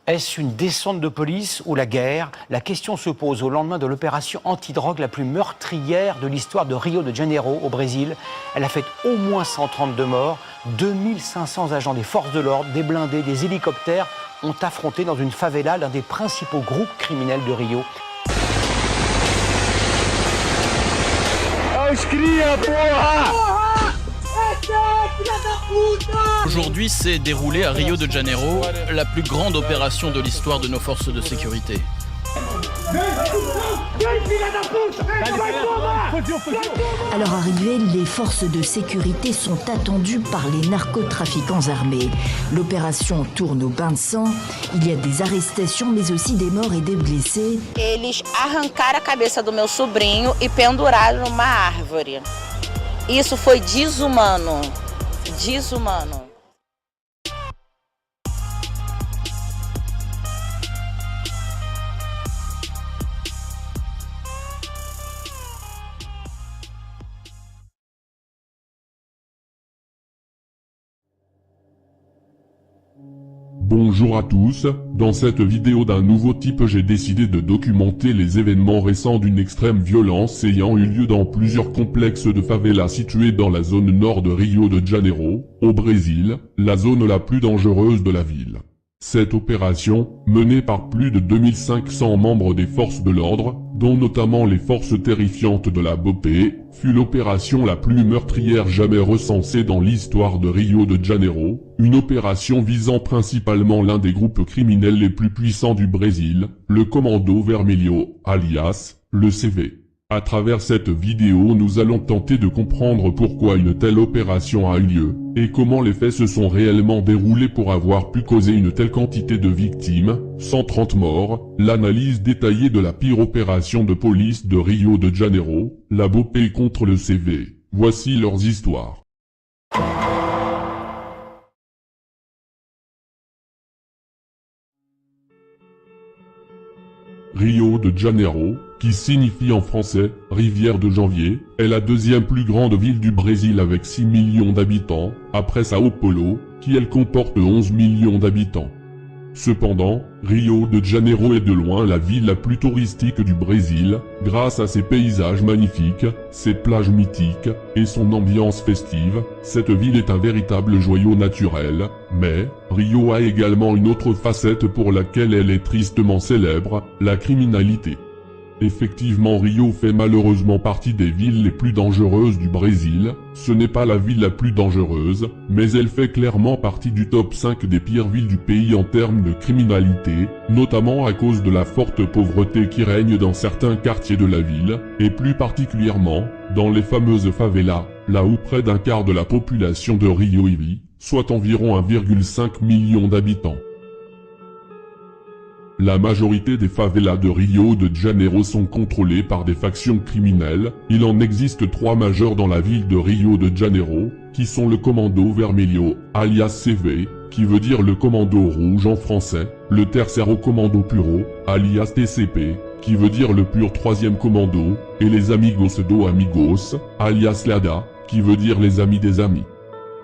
Est-ce une descente de police ou la guerre? La question se pose au lendemain de l'opération antidrogue la plus meurtrière de l'histoire de Rio de Janeiro, au Brésil. Elle a fait au moins 132 morts. 2500 agents des forces de l'ordre, des blindés, des hélicoptères ont affronté dans une favela l'un des principaux groupes criminels de Rio. Aujourd'hui s'est déroulée à Rio de Janeiro la plus grande opération de l'histoire de nos forces de sécurité. À leur arrivée, les forces de sécurité sont attendues par les narcotrafiquants armés. L'opération tourne au bain de sang. Il y a des arrestations, mais aussi des morts et des blessés. Eles arrancaram a cabeça do meu sobrinho e penduraram numa árvore. Isso foi desumano. Desumano. Bonjour à tous, dans cette vidéo d'un nouveau type j'ai décidé de documenter les événements récents d'une extrême violence ayant eu lieu dans plusieurs complexes de favelas situés dans la zone nord de Rio de Janeiro, au Brésil, la zone la plus dangereuse de la ville. Cette opération, menée par plus de 2500 membres des forces de l'ordre, dont notamment les forces terrifiantes de la BOPE, fut l'opération la plus meurtrière jamais recensée dans l'histoire de Rio de Janeiro, une opération visant principalement l'un des groupes criminels les plus puissants du Brésil, le Commando Vermelho, alias le CV. À travers cette vidéo, nous allons tenter de comprendre pourquoi une telle opération a eu lieu, et comment les faits se sont réellement déroulés pour avoir pu causer une telle quantité de victimes, 130 morts, l'analyse détaillée de la pire opération de police de Rio de Janeiro, la BOPE contre le CV. Voici leurs histoires. Rio de Janeiro, qui signifie en français « rivière de janvier », est la deuxième plus grande ville du Brésil avec 6 millions d'habitants, après Sao Paulo, qui elle comporte 11 millions d'habitants. Cependant, Rio de Janeiro est de loin la ville la plus touristique du Brésil, grâce à ses paysages magnifiques, ses plages mythiques, et son ambiance festive. Cette ville est un véritable joyau naturel, mais Rio a également une autre facette pour laquelle elle est tristement célèbre, la criminalité. Effectivement, Rio fait malheureusement partie des villes les plus dangereuses du Brésil. Ce n'est pas la ville la plus dangereuse, mais elle fait clairement partie du top 5 des pires villes du pays en termes de criminalité, notamment à cause de la forte pauvreté qui règne dans certains quartiers de la ville, et plus particulièrement, dans les fameuses favelas, là où près d'un quart de la population de Rio y vit, soit environ 1,5 million d'habitants. La majorité des favelas de Rio de Janeiro sont contrôlées par des factions criminelles. Il en existe 3 majeures dans la ville de Rio de Janeiro, qui sont le Commando Vermelho, alias CV, qui veut dire le Commando Rouge en français, le Terceiro Commando Puro, alias TCP, qui veut dire le pur 3e commando, et les Amigos do Amigos, alias LADA, qui veut dire les amis des amis.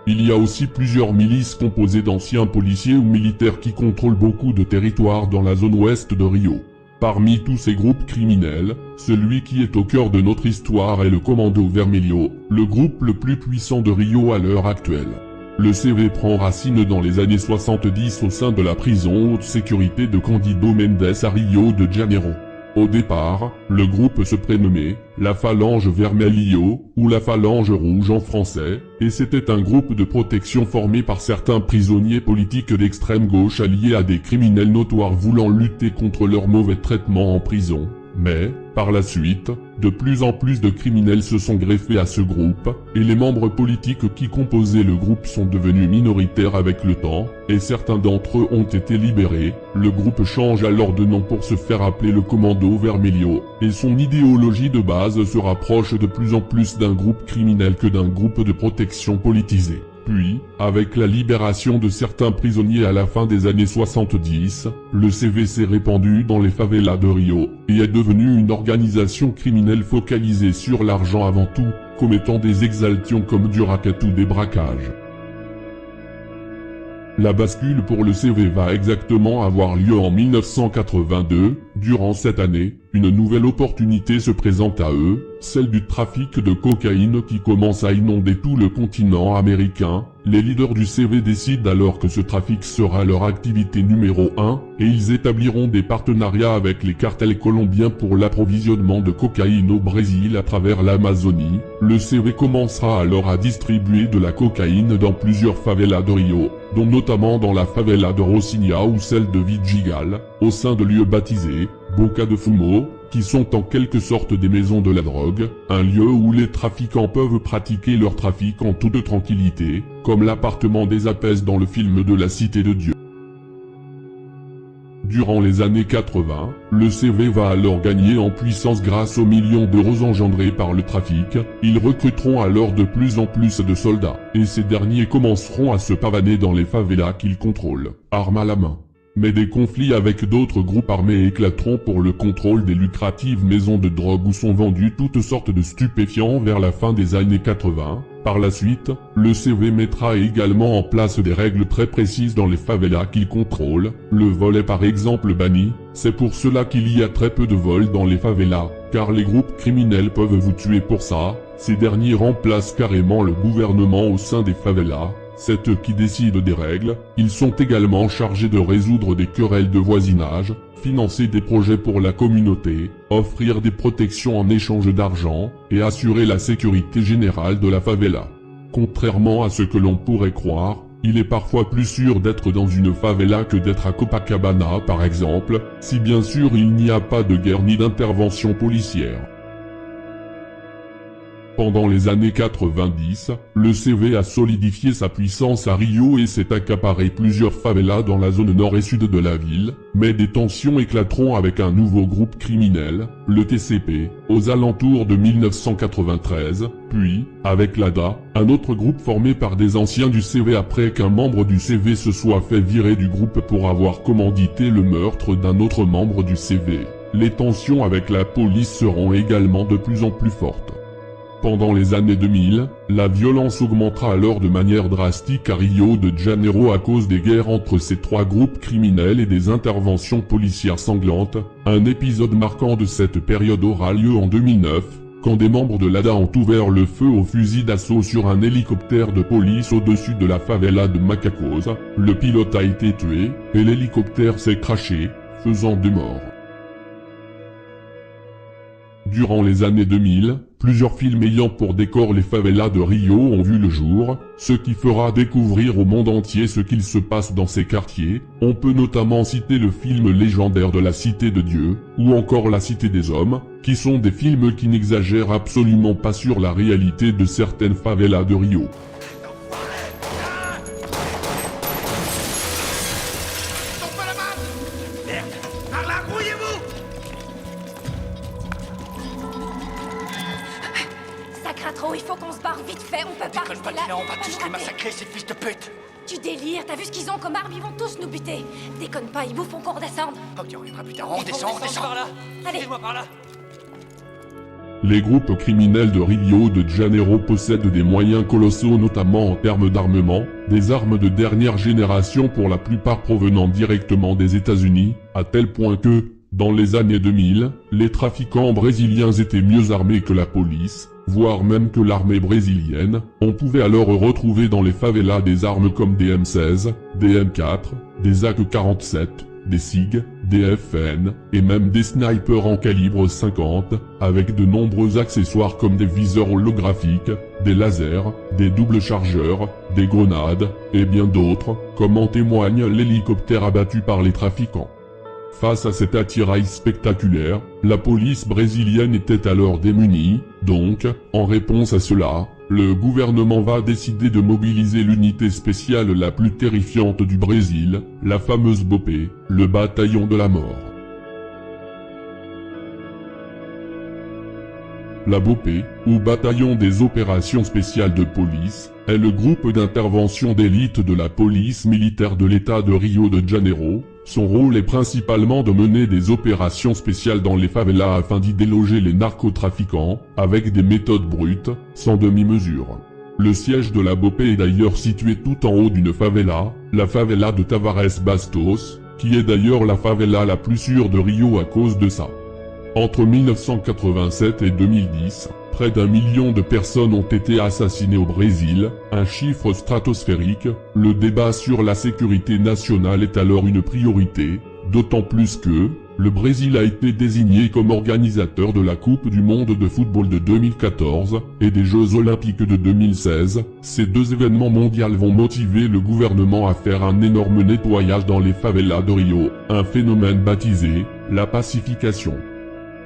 Il y a aussi plusieurs milices composées d'anciens policiers ou militaires qui contrôlent beaucoup de territoires dans la zone ouest de Rio. Parmi tous ces groupes criminels, celui qui est au cœur de notre histoire est le Commando Vermelho, le groupe le plus puissant de Rio à l'heure actuelle. Le CV prend racine dans les années 70 au sein de la prison haute sécurité de Cândido Mendes à Rio de Janeiro. Au départ, le groupe se prénommait la Phalange Vermelho, ou la Phalange Rouge en français, et c'était un groupe de protection formé par certains prisonniers politiques d'extrême gauche alliés à des criminels notoires voulant lutter contre leur mauvais traitement en prison. Mais, par la suite, de plus en plus de criminels se sont greffés à ce groupe, et les membres politiques qui composaient le groupe sont devenus minoritaires avec le temps, et certains d'entre eux ont été libérés. Le groupe change alors de nom pour se faire appeler le Commando Vermelho, et son idéologie de base se rapproche de plus en plus d'un groupe criminel que d'un groupe de protection politisé. Puis, avec la libération de certains prisonniers à la fin des années 70, le CV s'est répandu dans les favelas de Rio, et est devenu une organisation criminelle focalisée sur l'argent avant tout, commettant des exaltions comme du racket ou des braquages. La bascule pour le CV va exactement avoir lieu en 1982. Durant cette année, une nouvelle opportunité se présente à eux, celle du trafic de cocaïne qui commence à inonder tout le continent américain. Les leaders du CV décident alors que ce trafic sera leur activité numéro 1, et ils établiront des partenariats avec les cartels colombiens pour l'approvisionnement de cocaïne au Brésil à travers l'Amazonie. Le CV commencera alors à distribuer de la cocaïne dans plusieurs favelas de Rio, dont notamment dans la favela de Rocinha ou celle de Vidigal, au sein de lieux baptisés Boca de Fumo, qui sont en quelque sorte des maisons de la drogue, un lieu où les trafiquants peuvent pratiquer leur trafic en toute tranquillité, comme l'appartement des Apes dans le film de la Cité de Dieu. Durant les années 80, le CV va alors gagner en puissance grâce aux millions d'euros engendrés par le trafic. Ils recruteront alors de plus en plus de soldats, et ces derniers commenceront à se pavaner dans les favelas qu'ils contrôlent, armes à la main. Mais des conflits avec d'autres groupes armés éclateront pour le contrôle des lucratives maisons de drogue où sont vendus toutes sortes de stupéfiants vers la fin des années 80. Par la suite, le CV mettra également en place des règles très précises dans les favelas qu'il contrôle. Le vol est par exemple banni, c'est pour cela qu'il y a très peu de vols dans les favelas, car les groupes criminels peuvent vous tuer pour ça. Ces derniers remplacent carrément le gouvernement au sein des favelas. C'est eux qui décident des règles. Ils sont également chargés de résoudre des querelles de voisinage, financer des projets pour la communauté, offrir des protections en échange d'argent, et assurer la sécurité générale de la favela. Contrairement à ce que l'on pourrait croire, il est parfois plus sûr d'être dans une favela que d'être à Copacabana par exemple, si bien sûr il n'y a pas de guerre ni d'intervention policière. Pendant les années 90, le CV a solidifié sa puissance à Rio et s'est accaparé plusieurs favelas dans la zone nord et sud de la ville, mais des tensions éclateront avec un nouveau groupe criminel, le TCP, aux alentours de 1993, puis, avec l'ADA, un autre groupe formé par des anciens du CV après qu'un membre du CV se soit fait virer du groupe pour avoir commandité le meurtre d'un autre membre du CV. Les tensions avec la police seront également de plus en plus fortes. Pendant les années 2000, la violence augmentera alors de manière drastique à Rio de Janeiro à cause des guerres entre ces trois groupes criminels et des interventions policières sanglantes. Un épisode marquant de cette période aura lieu en 2009, quand des membres de l'ADA ont ouvert le feu au fusil d'assaut sur un hélicoptère de police au-dessus de la favela de Macacos. Le pilote a été tué, et l'hélicoptère s'est crashé, faisant 2 morts. Durant les années 2000, plusieurs films ayant pour décor les favelas de Rio ont vu le jour, ce qui fera découvrir au monde entier ce qu'il se passe dans ces quartiers. On peut notamment citer le film légendaire de la Cité de Dieu, ou encore La Cité des Hommes, qui sont des films qui n'exagèrent absolument pas sur la réalité de certaines favelas de Rio. Trop, il faut qu'on se barre vite fait, on peut pas rester là. On va tous les massacrer, ces fils de pute. Tu délires, t'as vu ce qu'ils ont comme armes, ils vont tous nous buter. Déconne pas, ils vous font qu'on redescende. Ok, on reviendra plus tard, on descend par là. Allez. Suivez-moi par là. Les groupes criminels de Rio de Janeiro possèdent des moyens colossaux notamment en termes d'armement, des armes de dernière génération pour la plupart provenant directement des États-Unis, à tel point que, dans les années 2000, les trafiquants brésiliens étaient mieux armés que la police, voire même que l'armée brésilienne. On pouvait alors retrouver dans les favelas des armes comme des M16, des M4, des AK-47, des SIG, des FN, et même des snipers en calibre 50, avec de nombreux accessoires comme des viseurs holographiques, des lasers, des doubles chargeurs, des grenades, et bien d'autres, comme en témoigne l'hélicoptère abattu par les trafiquants. Face à cet attirail spectaculaire, la police brésilienne était alors démunie, donc, en réponse à cela, le gouvernement va décider de mobiliser l'unité spéciale la plus terrifiante du Brésil, la fameuse BOPE, le bataillon de la mort. La BOPE, ou bataillon des opérations spéciales de police, est le groupe d'intervention d'élite de la police militaire de l'État de Rio de Janeiro. Son rôle est principalement de mener des opérations spéciales dans les favelas afin d'y déloger les narcotrafiquants, avec des méthodes brutes, sans demi-mesure. Le siège de la BOPE est d'ailleurs situé tout en haut d'une favela, la favela de Tavares Bastos, qui est d'ailleurs la favela la plus sûre de Rio à cause de ça. Entre 1987 et 2010, près d'1 million de personnes ont été assassinées au Brésil, un chiffre stratosphérique. Le débat sur la sécurité nationale est alors une priorité, d'autant plus que le Brésil a été désigné comme organisateur de la Coupe du monde de football de 2014 et des Jeux olympiques de 2016. Ces deux événements mondiaux vont motiver le gouvernement à faire un énorme nettoyage dans les favelas de Rio, un phénomène baptisé la pacification.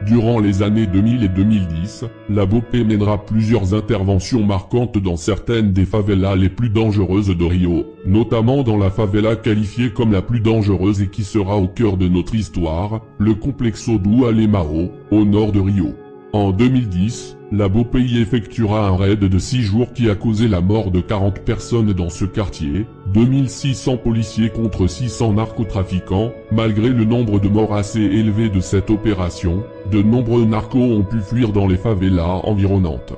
Durant les années 2000 et 2010, la BOPE mènera plusieurs interventions marquantes dans certaines des favelas les plus dangereuses de Rio, notamment dans la favela qualifiée comme la plus dangereuse et qui sera au cœur de notre histoire, le Complexo do Alemão, au nord de Rio. En 2010, la BOPE y effectuera un raid de 6 jours qui a causé la mort de 40 personnes dans ce quartier, 2600 policiers contre 600 narcotrafiquants. Malgré le nombre de morts assez élevé de cette opération, de nombreux narcos ont pu fuir dans les favelas environnantes.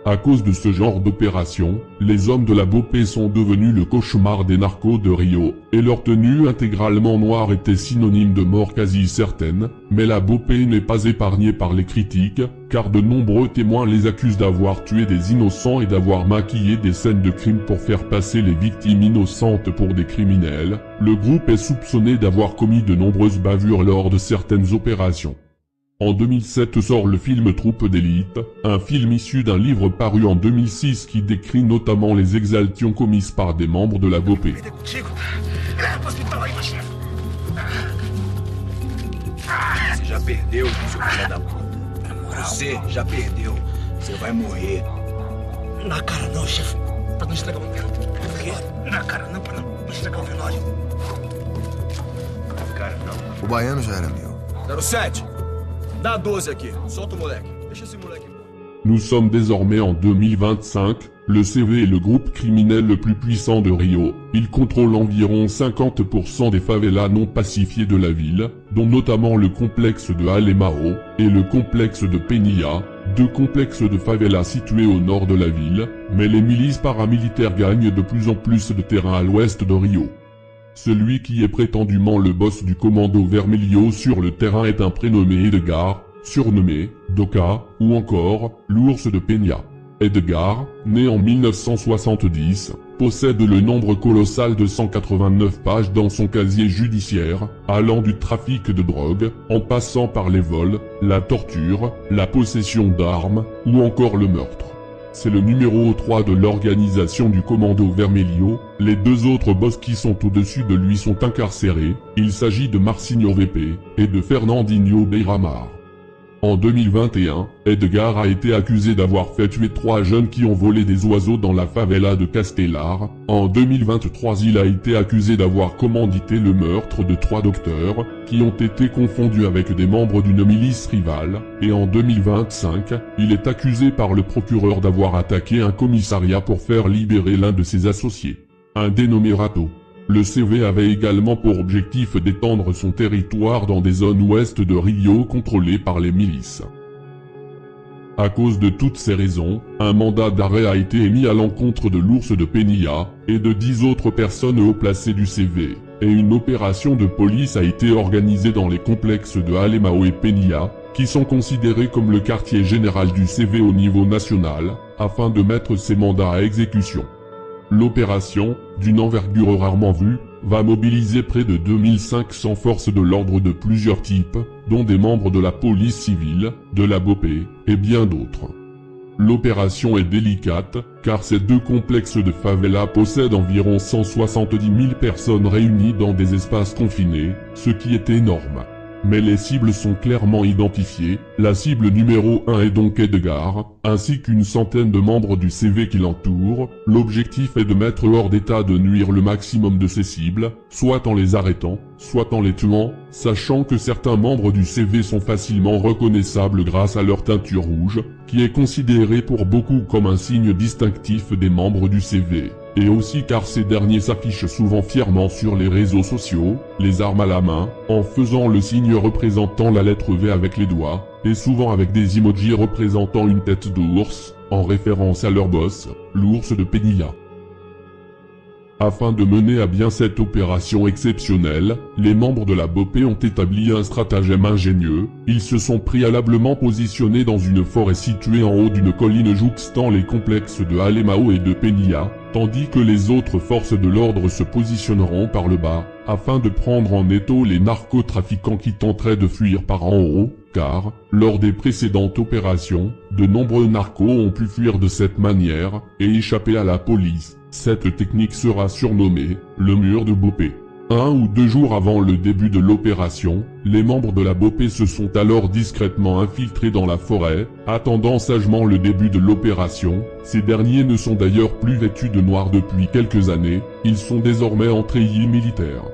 À cause de ce genre d'opération, les hommes de la BOPE sont devenus le cauchemar des narcos de Rio, et leur tenue intégralement noire était synonyme de mort quasi certaine, mais la BOPE n'est pas épargnée par les critiques, car de nombreux témoins les accusent d'avoir tué des innocents et d'avoir maquillé des scènes de crime pour faire passer les victimes innocentes pour des criminels. Le groupe est soupçonné d'avoir commis de nombreuses bavures lors de certaines opérations. En 2007 sort le film Troupe d'élite, un film issu d'un livre paru en 2006 qui décrit notamment les exaltations commises par des membres de la BOPE. Você já perdeu, seu filho da puta. Você já perdeu. Você vai morrer. Na cara não, chefe. Pra não estragar o velório. Por quê? Na cara não, pra não estragar o velório. Na cara não. O baiano já era meu. 07. Dá 12 aqui. Solta o moleque. Deixa esse moleque. Nous sommes désormais en 2025, le CV est le groupe criminel le plus puissant de Rio. Il contrôle environ 50% des favelas non pacifiées de la ville, dont notamment le complexe de Alemão et le complexe de Penilla, deux complexes de favelas situés au nord de la ville, mais les milices paramilitaires gagnent de plus en plus de terrain à l'ouest de Rio. Celui qui est prétendument le boss du Commando Vermelho sur le terrain est un prénommé Edgar, surnommé Doca, ou encore l'ours de Penilla. Edgar, né en 1970, possède le nombre colossal de 189 pages dans son casier judiciaire, allant du trafic de drogue, en passant par les vols, la torture, la possession d'armes, ou encore le meurtre. C'est le numéro 3 de l'organisation du Commando Vermelho. Les deux autres boss qui sont au-dessus de lui sont incarcérés. Il s'agit de Marcinho VP et de Fernandinho Beiramar. En 2021, Edgar a été accusé d'avoir fait tuer 3 jeunes qui ont volé des oiseaux dans la favela de Castelar. En 2023, il a été accusé d'avoir commandité le meurtre de 3 docteurs, qui ont été confondus avec des membres d'une milice rivale. Et en 2025, il est accusé par le procureur d'avoir attaqué un commissariat pour faire libérer l'un de ses associés, un dénommé Rato. Le CV avait également pour objectif d'étendre son territoire dans des zones ouest de Rio contrôlées par les milices. À cause de toutes ces raisons, un mandat d'arrêt a été émis à l'encontre de l'ours de Penilla et de 10 autres personnes haut placées du CV, et une opération de police a été organisée dans les complexes de Alemão et Penilla, qui sont considérés comme le quartier général du CV au niveau national, afin de mettre ces mandats à exécution. L'opération, d'une envergure rarement vue, va mobiliser près de 2500 forces de l'ordre de plusieurs types, dont des membres de la police civile, de la BOPE, et bien d'autres. L'opération est délicate, car ces deux complexes de favelas possèdent environ 170 000 personnes réunies dans des espaces confinés, ce qui est énorme. Mais les cibles sont clairement identifiées. La cible numéro 1 est donc Edgar, ainsi qu'une centaine de membres du CV qui l'entourent. L'objectif est de mettre hors d'état de nuire le maximum de ces cibles, soit en les arrêtant, soit en les tuant, sachant que certains membres du CV sont facilement reconnaissables grâce à leur teinture rouge, qui est considérée pour beaucoup comme un signe distinctif des membres du CV. Et aussi car ces derniers s'affichent souvent fièrement sur les réseaux sociaux, les armes à la main, en faisant le signe représentant la lettre V avec les doigts, et souvent avec des emojis représentant une tête d'ours, en référence à leur boss, l'ours de Penilla. Afin de mener à bien cette opération exceptionnelle, les membres de la BOPE ont établi un stratagème ingénieux. Ils se sont préalablement positionnés dans une forêt située en haut d'une colline jouxtant les complexes de Alemao et de Penilla, tandis que les autres forces de l'ordre se positionneront par le bas, afin de prendre en étau les narcotrafiquants qui tenteraient de fuir par en haut, car, lors des précédentes opérations, de nombreux narcos ont pu fuir de cette manière et échapper à la police. Cette technique sera surnommée le mur de BOPE. 1 ou 2 jours avant le début de l'opération, les membres de la BOPE se sont alors discrètement infiltrés dans la forêt, attendant sagement le début de l'opération. Ces derniers ne sont d'ailleurs plus vêtus de noir depuis quelques années, ils sont désormais en treillis militaire.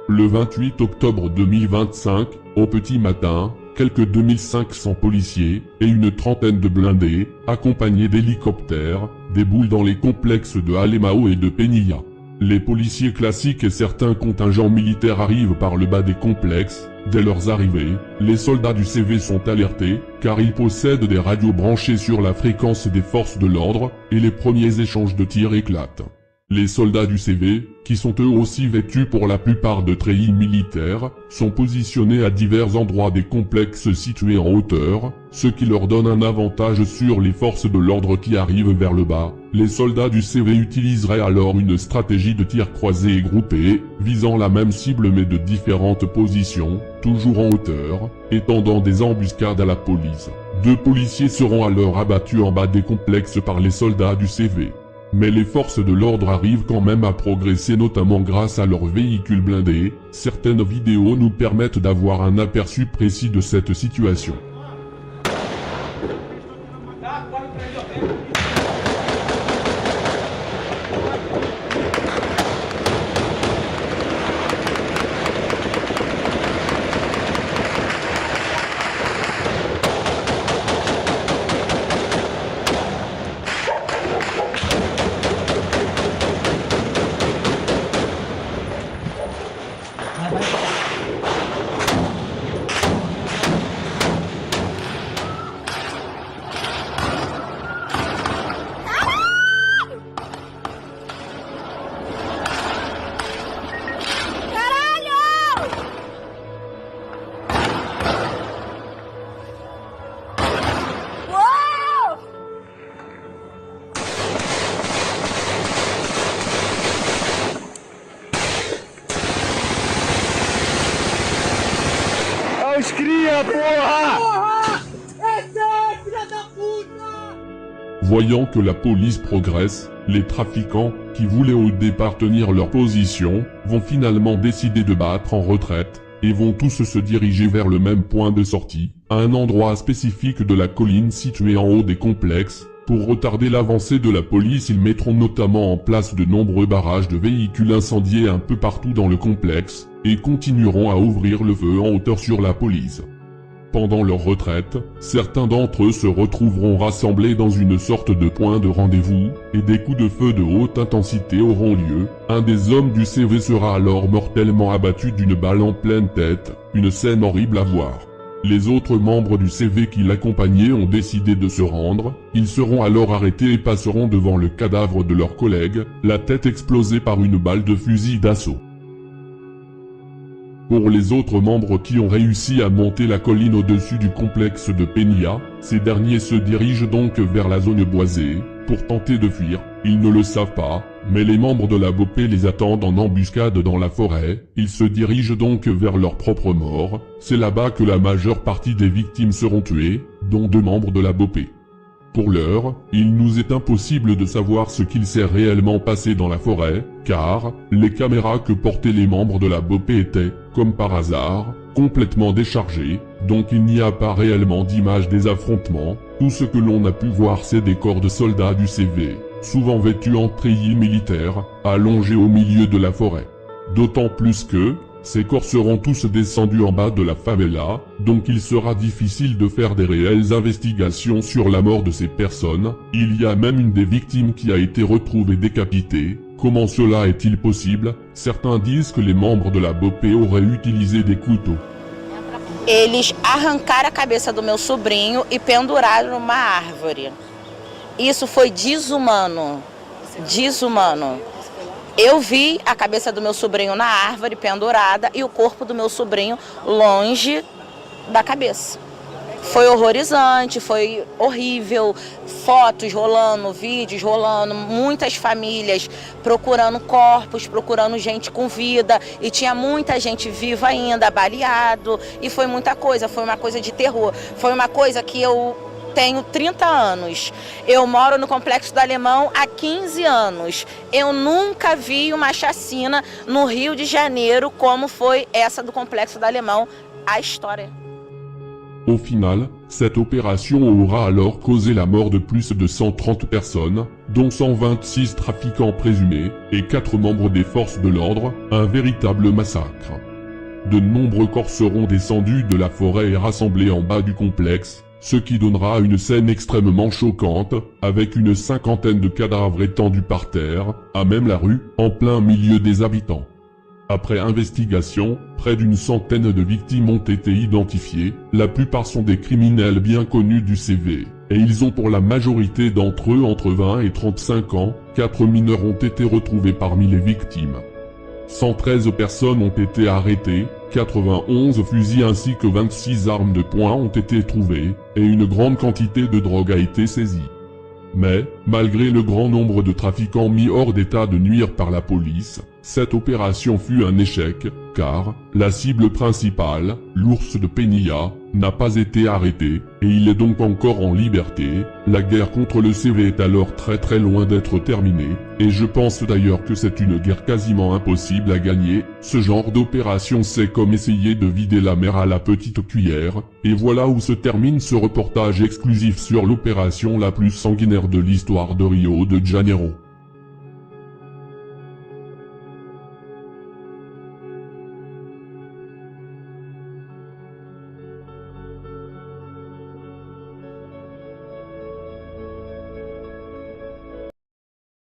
Le 28 octobre 2025, au petit matin, quelques 2500 policiers et une trentaine de blindés, accompagnés d'hélicoptères, déboulent dans les complexes de Alemao et de Penilla. Les policiers classiques et certains contingents militaires arrivent par le bas des complexes. Dès leur arrivée, les soldats du CV sont alertés, car ils possèdent des radios branchées sur la fréquence des forces de l'ordre, et les premiers échanges de tirs éclatent. Les soldats du CV, qui sont eux aussi vêtus pour la plupart de treillis militaires, sont positionnés à divers endroits des complexes situés en hauteur, ce qui leur donne un avantage sur les forces de l'ordre qui arrivent vers le bas. Les soldats du CV utiliseraient alors une stratégie de tir croisé et groupé, visant la même cible mais de différentes positions, toujours en hauteur, et tendant des embuscades à la police. 2 policiers seront alors abattus en bas des complexes par les soldats du CV. Mais les forces de l'ordre arrivent quand même à progresser, notamment grâce à leurs véhicules blindés. Certaines vidéos nous permettent d'avoir un aperçu précis de cette situation. Voyant que la police progresse, les trafiquants, qui voulaient au départ tenir leur position, vont finalement décider de battre en retraite, et vont tous se diriger vers le même point de sortie, à un endroit spécifique de la colline située en haut des complexes. Pour retarder l'avancée de la police, ils mettront notamment en place de nombreux barrages de véhicules incendiés un peu partout dans le complexe, et continueront à ouvrir le feu en hauteur sur la police. Pendant leur retraite, certains d'entre eux se retrouveront rassemblés dans une sorte de point de rendez-vous, et des coups de feu de haute intensité auront lieu. Un des hommes du CV sera alors mortellement abattu d'une balle en pleine tête, une scène horrible à voir. Les autres membres du CV qui l'accompagnaient ont décidé de se rendre. Ils seront alors arrêtés et passeront devant le cadavre de leur collègue, la tête explosée par une balle de fusil d'assaut. Pour les autres membres qui ont réussi à monter la colline au-dessus du complexe de Penilla, ces derniers se dirigent donc vers la zone boisée, pour tenter de fuir. Ils ne le savent pas, mais les membres de la BOPE les attendent en embuscade dans la forêt. Ils se dirigent donc vers leur propre mort. C'est là-bas que la majeure partie des victimes seront tuées, dont 2 membres de la BOPE. Pour l'heure, il nous est impossible de savoir ce qu'il s'est réellement passé dans la forêt, car les caméras que portaient les membres de la BOPE étaient, comme par hasard, complètement déchargées, donc il n'y a pas réellement d'image des affrontements. Tout ce que l'on a pu voir, c'est des corps de soldats du CV, souvent vêtus en treillis militaires, allongés au milieu de la forêt. D'autant plus que, ces corps seront tous descendus en bas de la favela, donc il sera difficile de faire des réelles investigations sur la mort de ces personnes. Il y a même une des victimes qui a été retrouvée décapitée. Comment cela est-il possible? Certains disent que les membres de la BOPE auraient utilisé des couteaux. Eles arrancaram a cabeça do meu sobrinho e penduraram numa árvore. Isso foi desumano, desumano. Eu vi a cabeça do meu sobrinho na árvore pendurada e o corpo do meu sobrinho longe da cabeça. Foi horrorizante, foi horrível, fotos rolando, vídeos rolando, muitas famílias procurando corpos, procurando gente com vida e tinha muita gente viva ainda, baleado e foi muita coisa, foi uma coisa de terror, foi uma coisa que eu tenho 30 anos, eu moro no Complexo do Alemão há 15 anos, eu nunca vi uma chacina no Rio de Janeiro como foi essa do Complexo do Alemão, a história. Au final, cette opération aura alors causé la mort de plus de 130 personnes, dont 126 trafiquants présumés et 4 membres des forces de l'ordre, un véritable massacre. De nombreux corps seront descendus de la forêt et rassemblés en bas du complexe, ce qui donnera une scène extrêmement choquante, avec une cinquantaine de cadavres étendus par terre, à même la rue, en plein milieu des habitants. Après investigation, près d'une centaine de victimes ont été identifiées, la plupart sont des criminels bien connus du CV, et ils ont pour la majorité d'entre eux entre 20 et 35 ans, 4 mineurs ont été retrouvés parmi les victimes. 113 personnes ont été arrêtées, 91 fusils ainsi que 26 armes de poing ont été trouvées, et une grande quantité de drogue a été saisie. Mais, malgré le grand nombre de trafiquants mis hors d'état de nuire par la police, cette opération fut un échec, car la cible principale, l'ours de Penilla, n'a pas été arrêté, et il est donc encore en liberté. La guerre contre le CV est alors très loin d'être terminée, et je pense d'ailleurs que c'est une guerre quasiment impossible à gagner. Ce genre d'opération c'est comme essayer de vider la mer à la petite cuillère, et voilà où se termine ce reportage exclusif sur l'opération la plus sanguinaire de l'histoire de Rio de Janeiro.